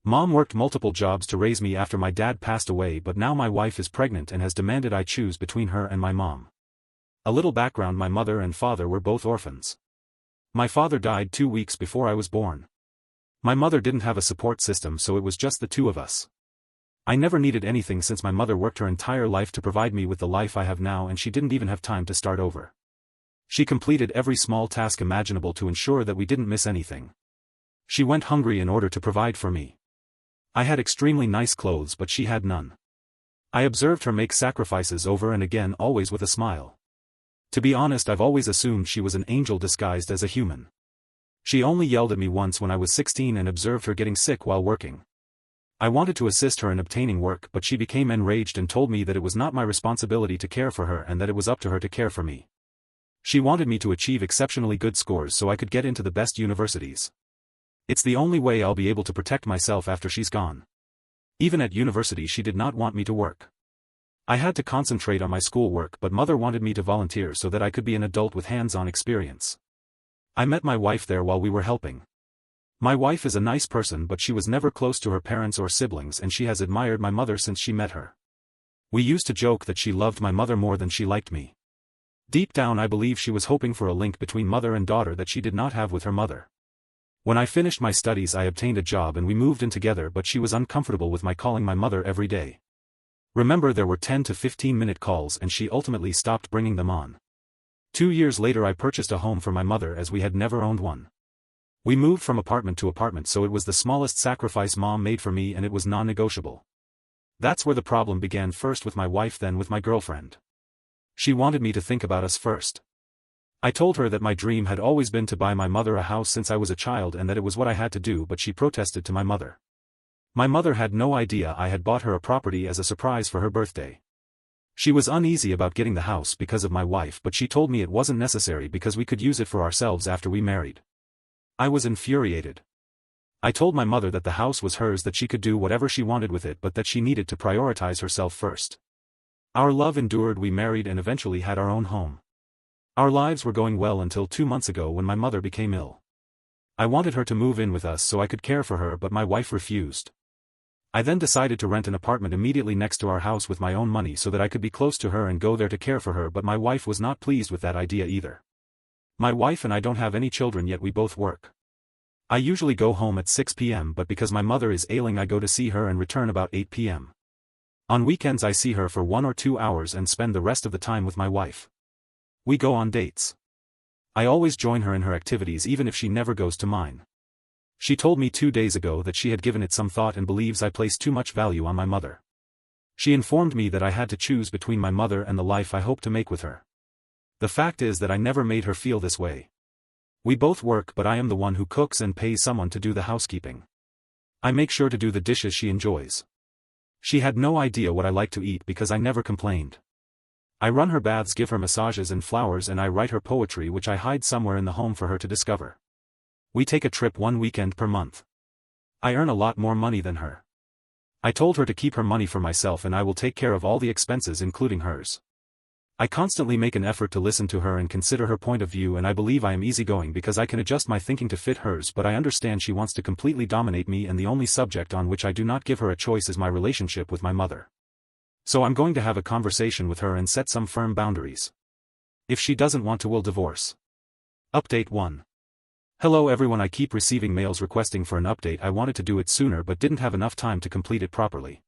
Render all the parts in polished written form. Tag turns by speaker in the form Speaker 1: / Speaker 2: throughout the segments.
Speaker 1: Mom worked multiple jobs to raise me after my dad passed away, but now my wife is pregnant and has demanded I choose between her and my mom. A little background: my mother and father were both orphans. My father died 2 weeks before I was born. My mother didn't have a support system, so it was just the two of us. I never needed anything since my mother worked her entire life to provide me with the life I have now, and she didn't even have time to start over. She completed every small task imaginable to ensure that we didn't miss anything. She went hungry in order to provide for me. I had extremely nice clothes, but she had none. I observed her make sacrifices over and again, always with a smile. To be honest, I've always assumed she was an angel disguised as a human. She only yelled at me once when I was 16 and observed her getting sick while working. I wanted to assist her in obtaining work, but she became enraged and told me that it was not my responsibility to care for her and that it was up to her to care for me. She wanted me to achieve exceptionally good scores so I could get into the best universities. It's the only way I'll be able to protect myself after she's gone. Even at university she did not want me to work. I had to concentrate on my schoolwork, but mother wanted me to volunteer so that I could be an adult with hands-on experience. I met my wife there while we were helping. My wife is a nice person, but she was never close to her parents or siblings, and she has admired my mother since she met her. We used to joke that she loved my mother more than she liked me. Deep down I believe she was hoping for a link between mother and daughter that she did not have with her mother. When I finished my studies I obtained a job and we moved in together, but she was uncomfortable with my calling my mother every day. Remember, there were 10 to 15-minute calls and she ultimately stopped bringing them on. 2 years later I purchased a home for my mother, as we had never owned one. We moved from apartment to apartment, so it was the smallest sacrifice Mom made for me, and it was non-negotiable. That's where the problem began, first with my wife, then with my girlfriend. She wanted me to think about us first. I told her that my dream had always been to buy my mother a house since I was a child and that it was what I had to do, but she protested to my mother. My mother had no idea I had bought her a property as a surprise for her birthday. She was uneasy about getting the house because of my wife, but she told me it wasn't necessary because we could use it for ourselves after we married. I was infuriated. I told my mother that the house was hers, that she could do whatever she wanted with it, but that she needed to prioritize herself first. Our love endured, we married and eventually had our own home. Our lives were going well until 2 months ago when my mother became ill. I wanted her to move in with us so I could care for her, but my wife refused. I then decided to rent an apartment immediately next to our house with my own money so that I could be close to her and go there to care for her, but my wife was not pleased with that idea either. My wife and I don't have any children yet, we both work. I usually go home at 6 p.m., but because my mother is ailing I go to see her and return about 8 p.m. On weekends I see her for 1 or 2 hours and spend the rest of the time with my wife. We go on dates. I always join her in her activities even if she never goes to mine. She told me 2 days ago that she had given it some thought and believes I place too much value on my mother. She informed me that I had to choose between my mother and the life I hope to make with her. The fact is that I never made her feel this way. We both work, but I am the one who cooks and pays someone to do the housekeeping. I make sure to do the dishes she enjoys. She had no idea what I like to eat because I never complained. I run her baths, give her massages and flowers, and I write her poetry which I hide somewhere in the home for her to discover. We take a trip 1 weekend per month. I earn a lot more money than her. I told her to keep her money for myself and I will take care of all the expenses including hers. I constantly make an effort to listen to her and consider her point of view, and I believe I am easygoing because I can adjust my thinking to fit hers, but I understand she wants to completely dominate me, and the only subject on which I do not give her a choice is my relationship with my mother. So I'm going to have a conversation with her and set some firm boundaries. If she doesn't want to, we'll divorce. Update 1. Hello everyone, I keep receiving mails requesting for an update. I wanted to do it sooner but didn't have enough time to complete it properly.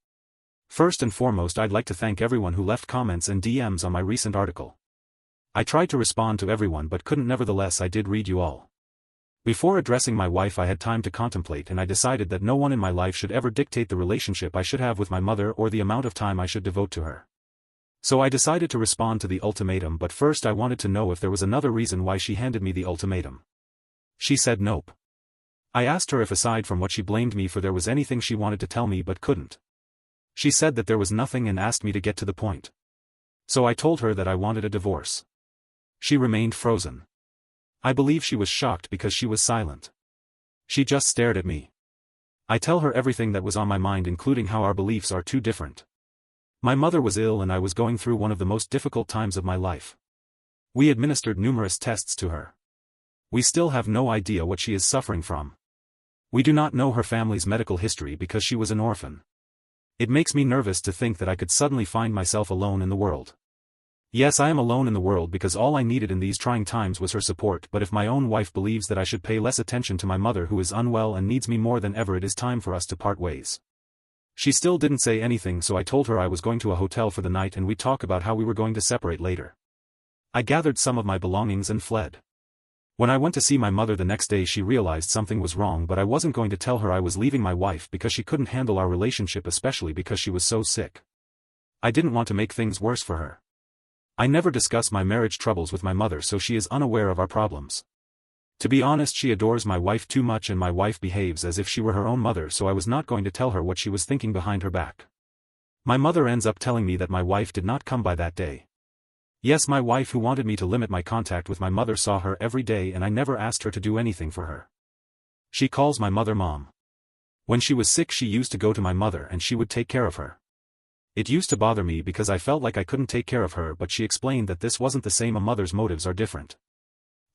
Speaker 1: First and foremost, I'd like to thank everyone who left comments and DMs on my recent article. I tried to respond to everyone but couldn't, nevertheless I did read you all. Before addressing my wife I had time to contemplate, and I decided that no one in my life should ever dictate the relationship I should have with my mother or the amount of time I should devote to her. So I decided to respond to the ultimatum, but first I wanted to know if there was another reason why she handed me the ultimatum. She said nope. I asked her if aside from what she blamed me for there was anything she wanted to tell me but couldn't. She said that there was nothing and asked me to get to the point. So I told her that I wanted a divorce. She remained frozen. I believe she was shocked because she was silent. She just stared at me. I tell her everything that was on my mind, including how our beliefs are too different. My mother was ill and I was going through one of the most difficult times of my life. We administered numerous tests to her. We still have no idea what she is suffering from. We do not know her family's medical history because she was an orphan. It makes me nervous to think that I could suddenly find myself alone in the world. Yes, I am alone in the world because all I needed in these trying times was her support, but if my own wife believes that I should pay less attention to my mother who is unwell and needs me more than ever, it is time for us to part ways. She still didn't say anything, so I told her I was going to a hotel for the night and we'd talk about how we were going to separate later. I gathered some of my belongings and fled. When I went to see my mother the next day, she realized something was wrong, but I wasn't going to tell her I was leaving my wife because she couldn't handle our relationship, especially because she was so sick. I didn't want to make things worse for her. I never discuss my marriage troubles with my mother, so she is unaware of our problems. To be honest, she adores my wife too much and my wife behaves as if she were her own mother, so I was not going to tell her what she was thinking behind her back. My mother ends up telling me that my wife did not come by that day. Yes, my wife, who wanted me to limit my contact with my mother, saw her every day and I never asked her to do anything for her. She calls my mother Mom. When she was sick, she used to go to my mother and she would take care of her. It used to bother me because I felt like I couldn't take care of her, but she explained that this wasn't the same. A mother's motives are different.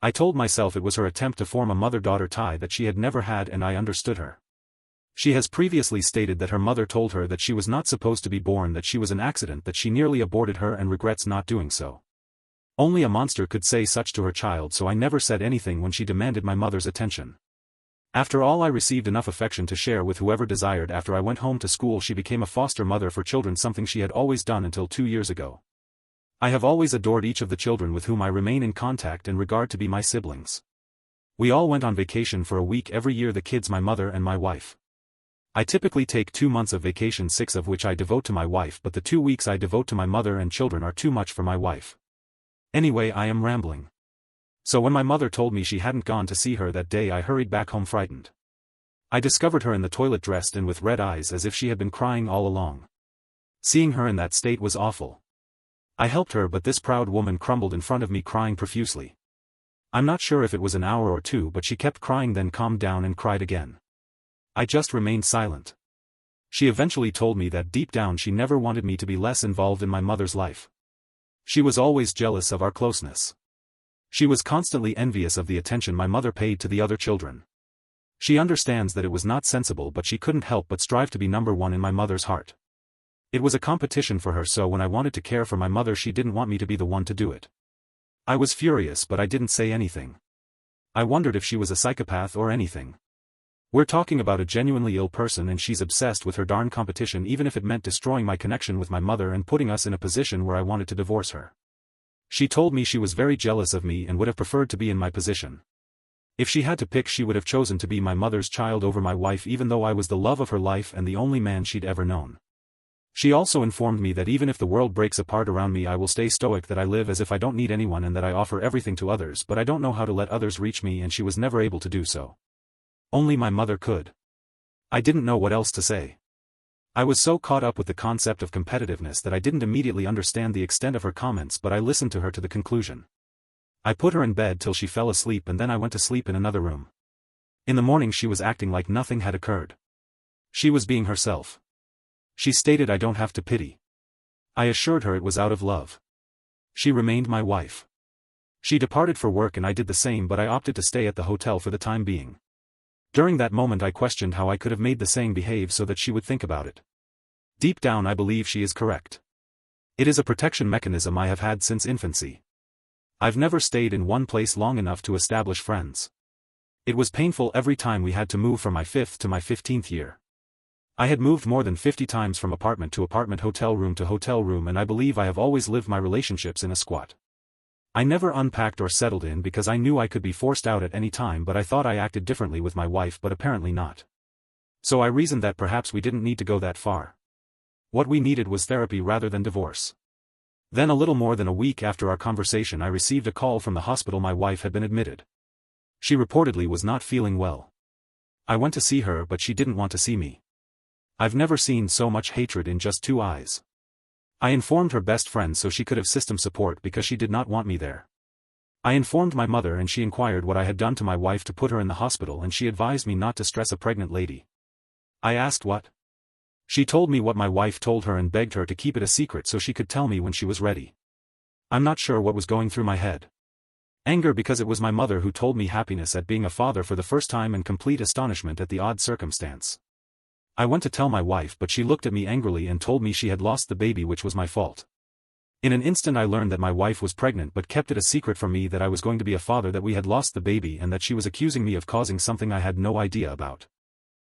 Speaker 1: I told myself it was her attempt to form a mother-daughter tie that she had never had, and I understood her. She has previously stated that her mother told her that she was not supposed to be born, that she was an accident, that she nearly aborted her and regrets not doing so. Only a monster could say such to her child, so I never said anything when she demanded my mother's attention. After all, I received enough affection to share with whoever desired. After I went home to school, she became a foster mother for children, something she had always done until 2 years ago. I have always adored each of the children with whom I remain in contact and regard to be my siblings. We all went on vacation for a week every year, the kids, my mother and my wife. I typically take 2 months of vacation, 6 of which I devote to my wife, but the 2 weeks I devote to my mother and children are too much for my wife. Anyway, I am rambling. So when my mother told me she hadn't gone to see her that day, I hurried back home frightened. I discovered her in the toilet, dressed and with red eyes, as if she had been crying all along. Seeing her in that state was awful. I helped her, but this proud woman crumbled in front of me, crying profusely. I'm not sure if it was an hour or 2, but she kept crying, then calmed down and cried again. I just remained silent. She eventually told me that deep down she never wanted me to be less involved in my mother's life. She was always jealous of our closeness. She was constantly envious of the attention my mother paid to the other children. She understands that it was not sensible, but she couldn't help but strive to be number one in my mother's heart. It was a competition for her, so when I wanted to care for my mother, she didn't want me to be the one to do it. I was furious, but I didn't say anything. I wondered if she was a psychopath or anything. We're talking about a genuinely ill person, and she's obsessed with her darn competition, even if it meant destroying my connection with my mother and putting us in a position where I wanted to divorce her. She told me she was very jealous of me and would have preferred to be in my position. If she had to pick, she would have chosen to be my mother's child over my wife, even though I was the love of her life and the only man she'd ever known. She also informed me that even if the world breaks apart around me, I will stay stoic, that I live as if I don't need anyone and that I offer everything to others, but I don't know how to let others reach me, and she was never able to do so. Only my mother could. I didn't know what else to say. I was so caught up with the concept of competitiveness that I didn't immediately understand the extent of her comments, but I listened to her to the conclusion. I put her in bed till she fell asleep, and then I went to sleep in another room. In the morning she was acting like nothing had occurred. She was being herself. She stated I don't have to pity. I assured her it was out of love. She remained my wife. She departed for work and I did the same, but I opted to stay at the hotel for the time being. During that moment I questioned how I could have made the saying behave so that she would think about it. Deep down I believe she is correct. It is a protection mechanism I have had since infancy. I've never stayed in one place long enough to establish friends. It was painful every time we had to move from my 5th to my 15th year. I had moved more than 50 times from apartment to apartment, hotel room to hotel room, and I believe I have always lived my relationships in a squat. I never unpacked or settled in because I knew I could be forced out at any time, but I thought I acted differently with my wife, but apparently not. So I reasoned that perhaps we didn't need to go that far. What we needed was therapy rather than divorce. Then, a little more than a week after our conversation, I received a call from the hospital. My wife had been admitted. She reportedly was not feeling well. I went to see her, but she didn't want to see me. I've never seen so much hatred in just 2 eyes. I informed her best friend so she could have system support because she did not want me there. I informed my mother and she inquired what I had done to my wife to put her in the hospital, and she advised me not to stress a pregnant lady. I asked what? She told me what my wife told her and begged her to keep it a secret so she could tell me when she was ready. I'm not sure what was going through my head. Anger because it was my mother who told me, happiness at being a father for the first time, and complete astonishment at the odd circumstance. I went to tell my wife, but she looked at me angrily and told me she had lost the baby, which was my fault. In an instant I learned that my wife was pregnant but kept it a secret from me, that I was going to be a father, that we had lost the baby, and that she was accusing me of causing something I had no idea about.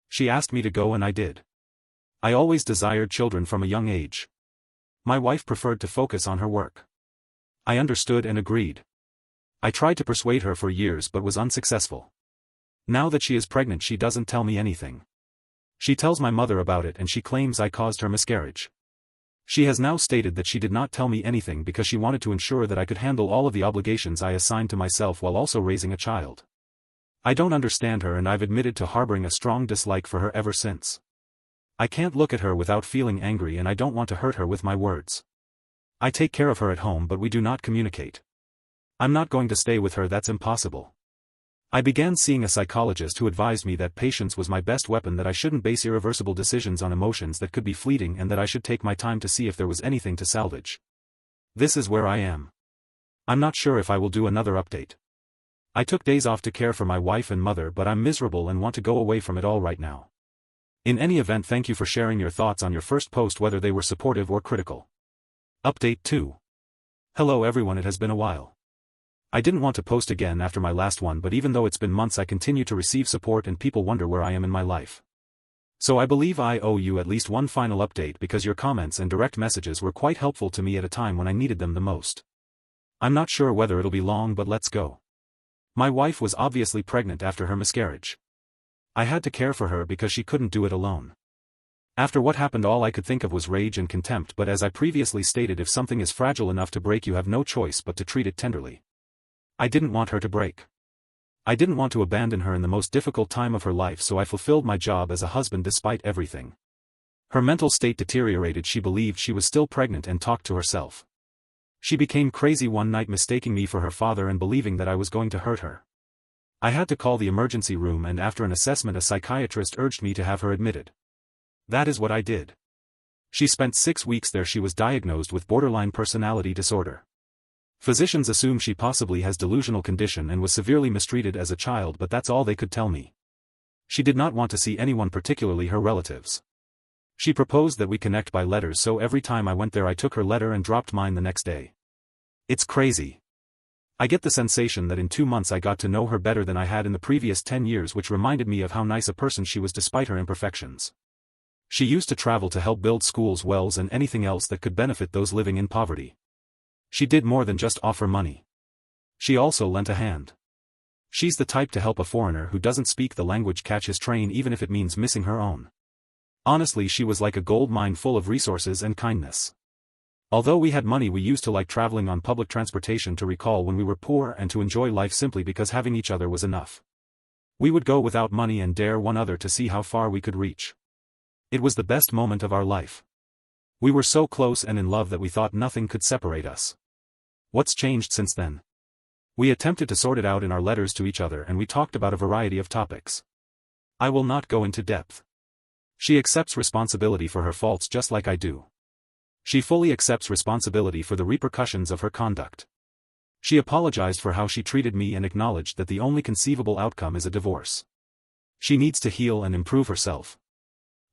Speaker 1: She asked me to go and I did. I always desired children from a young age. My wife preferred to focus on her work. I understood and agreed. I tried to persuade her for years but was unsuccessful. Now that she is pregnant, she doesn't tell me anything. She tells my mother about it and she claims I caused her miscarriage. She has now stated that she did not tell me anything because she wanted to ensure that I could handle all of the obligations I assigned to myself while also raising a child. I don't understand her, and I've admitted to harboring a strong dislike for her ever since. I can't look at her without feeling angry, and I don't want to hurt her with my words. I take care of her at home, but we do not communicate. I'm not going to stay with her, that's impossible. I began seeing a psychologist who advised me that patience was my best weapon, that I shouldn't base irreversible decisions on emotions that could be fleeting, and that I should take my time to see if there was anything to salvage. This is where I am. I'm not sure if I will do another update. I took days off to care for my wife and mother, but I'm miserable and want to go away from it all right now. In any event, thank you for sharing your thoughts on your first post, whether they were supportive or critical. Update 2. Hello everyone, it has been a while. I didn't want to post again after my last one, but even though it's been months, I continue to receive support and people wonder where I am in my life. So I believe I owe you at least one final update, because your comments and direct messages were quite helpful to me at a time when I needed them the most. I'm not sure whether it'll be long, but let's go. My wife was obviously pregnant after her miscarriage. I had to care for her because she couldn't do it alone. After what happened, all I could think of was rage and contempt, but as I previously stated, if something is fragile enough to break, you have no choice but to treat it tenderly. I didn't want her to break. I didn't want to abandon her in the most difficult time of her life, so I fulfilled my job as a husband despite everything. Her mental state deteriorated. She believed she was still pregnant and talked to herself. She became crazy one night, mistaking me for her father and believing that I was going to hurt her. I had to call the emergency room, and after an assessment, a psychiatrist urged me to have her admitted. That is what I did. She spent 6 weeks there. She was diagnosed with borderline personality disorder. Physicians assume she possibly has delusional condition and was severely mistreated as a child, but that's all they could tell me. She did not want to see anyone, particularly her relatives. She proposed that we connect by letters, so every time I went there I took her letter and dropped mine the next day. It's crazy. I get the sensation that in 2 months I got to know her better than I had in the previous 10 years, which reminded me of how nice a person she was despite her imperfections. She used to travel to help build schools, wells, and anything else that could benefit those living in poverty. She did more than just offer money. She also lent a hand. She's the type to help a foreigner who doesn't speak the language catch his train, even if it means missing her own. Honestly, she was like a gold mine full of resources and kindness. Although we had money, we used to like traveling on public transportation to recall when we were poor and to enjoy life simply because having each other was enough. We would go without money and dare one another to see how far we could reach. It was the best moment of our life. We were so close and in love that we thought nothing could separate us. What's changed since then? We attempted to sort it out in our letters to each other, and we talked about a variety of topics. I will not go into depth. She accepts responsibility for her faults just like I do. She fully accepts responsibility for the repercussions of her conduct. She apologized for how she treated me and acknowledged that the only conceivable outcome is a divorce. She needs to heal and improve herself.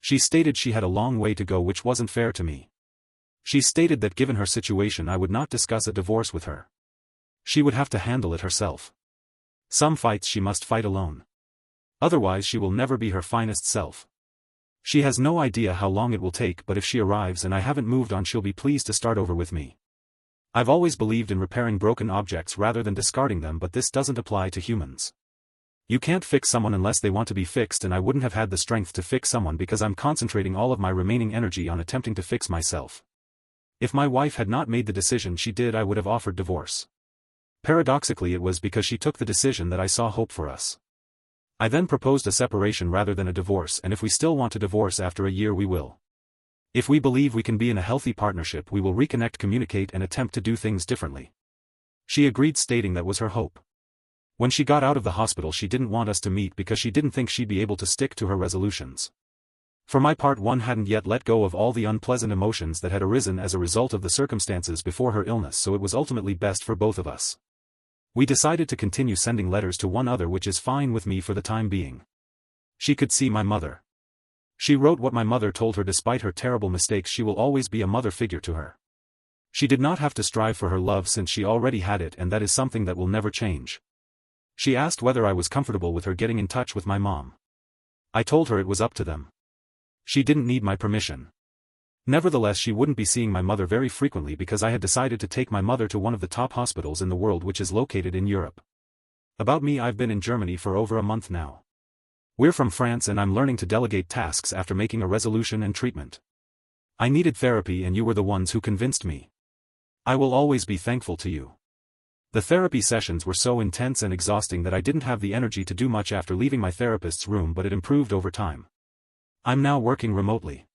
Speaker 1: She stated she had a long way to go, which wasn't fair to me. She stated that given her situation I would not discuss a divorce with her. She would have to handle it herself. Some fights she must fight alone. Otherwise she will never be her finest self. She has no idea how long it will take, but if she arrives and I haven't moved on, she'll be pleased to start over with me. I've always believed in repairing broken objects rather than discarding them, but this doesn't apply to humans. You can't fix someone unless they want to be fixed, and I wouldn't have had the strength to fix someone because I'm concentrating all of my remaining energy on attempting to fix myself. If my wife had not made the decision she did, I would have offered divorce. Paradoxically, it was because she took the decision that I saw hope for us. I then proposed a separation rather than a divorce, and if we still want to divorce after a year, we will. If we believe we can be in a healthy partnership, we will reconnect, communicate, and attempt to do things differently. She agreed, stating that was her hope. When she got out of the hospital, she didn't want us to meet because she didn't think she'd be able to stick to her resolutions. For my part, one hadn't yet let go of all the unpleasant emotions that had arisen as a result of the circumstances before her illness, so it was ultimately best for both of us. We decided to continue sending letters to one another, which is fine with me for the time being. She could see my mother. She wrote what my mother told her. Despite her terrible mistakes, she will always be a mother figure to her. She did not have to strive for her love since she already had it, and that is something that will never change. She asked whether I was comfortable with her getting in touch with my mom. I told her it was up to them. She didn't need my permission. Nevertheless, she wouldn't be seeing my mother very frequently because I had decided to take my mother to one of the top hospitals in the world, which is located in Europe. About me, I've been in Germany for over a month now. We're from France and I'm learning to delegate tasks after making a resolution and treatment. I needed therapy and you were the ones who convinced me. I will always be thankful to you. The therapy sessions were so intense and exhausting that I didn't have the energy to do much after leaving my therapist's room, but it improved over time. I'm now working remotely.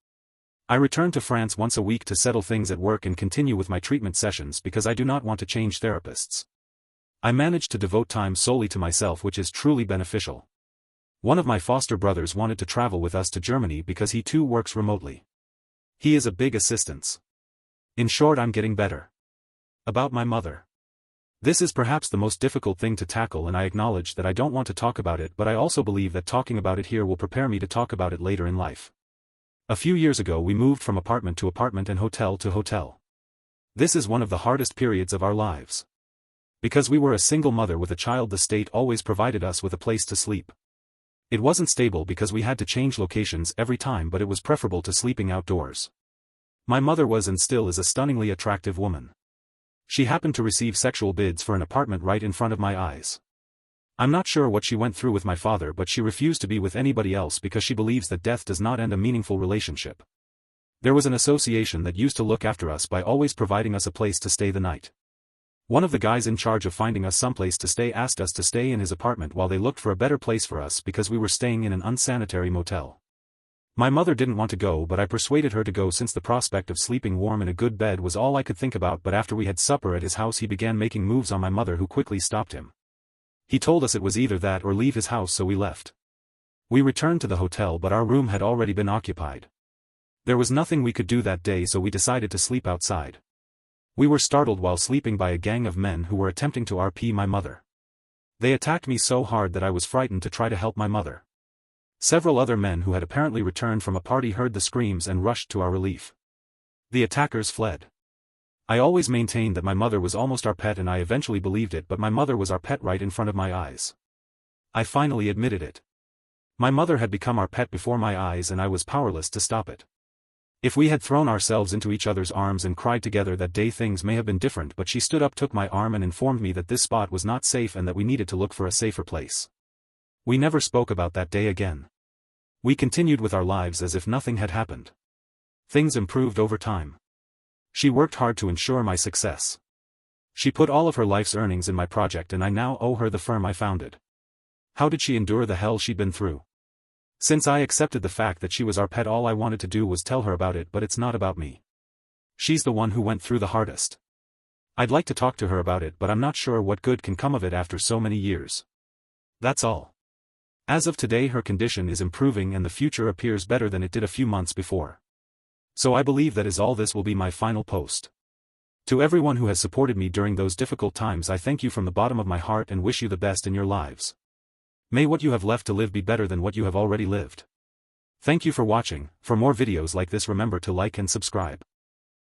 Speaker 1: I return to France once a week to settle things at work and continue with my treatment sessions because I do not want to change therapists. I managed to devote time solely to myself, which is truly beneficial. One of my foster brothers wanted to travel with us to Germany because he too works remotely. He is a big assistance. In short, I'm getting better. About my mother. This is perhaps the most difficult thing to tackle, and I acknowledge that I don't want to talk about it, but I also believe that talking about it here will prepare me to talk about it later in life. A few years ago we moved from apartment to apartment and hotel to hotel. This is one of the hardest periods of our lives. Because we were a single mother with a child, the state always provided us with a place to sleep. It wasn't stable because we had to change locations every time, but it was preferable to sleeping outdoors. My mother was and still is a stunningly attractive woman. She happened to receive sexual bids for an apartment right in front of my eyes. I'm not sure what she went through with my father, but she refused to be with anybody else because she believes that death does not end a meaningful relationship. There was an association that used to look after us by always providing us a place to stay the night. One of the guys in charge of finding us someplace to stay asked us to stay in his apartment while they looked for a better place for us because we were staying in an unsanitary motel. My mother didn't want to go, but I persuaded her to go since the prospect of sleeping warm in a good bed was all I could think about. But after we had supper at his house, he began making moves on my mother, who quickly stopped him. He told us it was either that or leave his house, so we left. We returned to the hotel, but our room had already been occupied. There was nothing we could do that day, so we decided to sleep outside. We were startled while sleeping by a gang of men who were attempting to RP my mother. They attacked me so hard that I was frightened to try to help my mother. Several other men who had apparently returned from a party heard the screams and rushed to our relief. The attackers fled. I always maintained that my mother was almost our pet, and I eventually believed it, but my mother was our pet right in front of my eyes. I finally admitted it. My mother had become our pet before my eyes and I was powerless to stop it. If we had thrown ourselves into each other's arms and cried together that day, things may have been different, but she stood up, took my arm and informed me that this spot was not safe and that we needed to look for a safer place. We never spoke about that day again. We continued with our lives as if nothing had happened. Things improved over time. She worked hard to ensure my success. She put all of her life's earnings in my project, and I now owe her the firm I founded. How did she endure the hell she'd been through? Since I accepted the fact that she was our pet, all I wanted to do was tell her about it, but it's not about me. She's the one who went through the hardest. I'd like to talk to her about it, but I'm not sure what good can come of it after so many years. That's all. As of today, her condition is improving and the future appears better than it did a few months before. So I believe that is all. This will be my final post. To everyone who has supported me during those difficult times, I thank you from the bottom of my heart and wish you the best in your lives. May what you have left to live be better than what you have already lived. Thank you for watching. For more videos like this, remember to like and subscribe.